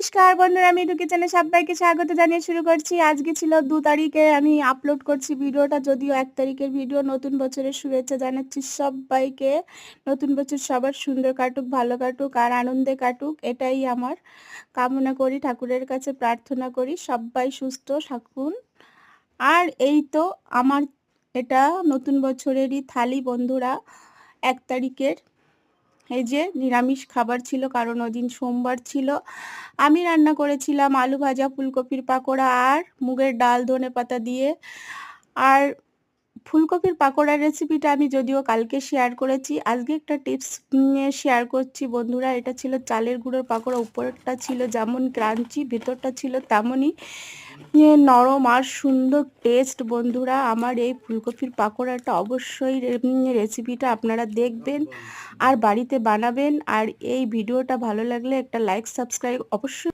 নমস্কার বন্ধুরা, আমি ইদু কিচেনে সবাইকে স্বাগত জানিয়ে শুরু করছি। আজকে ছিল 2 তারিখে আমি আপলোড করছি ভিডিওটা, যদিও 1 তারিখের ভিডিও। নতুন বছরের শুভেচ্ছা জানাচ্ছি সবাইকে। নতুন বছর সবার সুন্দর কাটুক, ভালো কাটুক আর আনন্দে কাটুক, এটাই আমার কামনা করি। ঠাকুরের কাছে প্রার্থনা করি সবাই সুস্থ থাকুন। আর এই তো আমার এটা নতুন বছরেরই থালি বন্ধুরা, 1 তারিখের। এই যে নিরামিষ খাবার ছিল, কারণ ওদিন সোমবার ছিল। আমি রান্না করেছিলাম আলু ভাজা, ফুলকপির পাকোড়া আর মুগের ডাল ধনেপাতা দিয়ে। আর ফুলকপির পাকোড়ার রেসিপিটা আমি যদিও কালকে শেয়ার করেছি, আজকে একটা টিপস নিয়ে শেয়ার করছি বন্ধুরা। এটা ছিল চালের গুঁড়োর পাকোড়া, উপরটা ছিল যেমন ক্রাঞ্চি, ভেতরটা ছিল তেমনই নরম আর সুন্দর টেস্ট বন্ধুরা। আমার এই ফুলকপির পাকোড়াটা অবশ্যই রেসিপিটা আপনারা দেখবেন আর বাড়িতে বানাবেন। আর এই ভিডিওটা ভালো লাগলে একটা লাইক সাবস্ক্রাইব অবশ্যই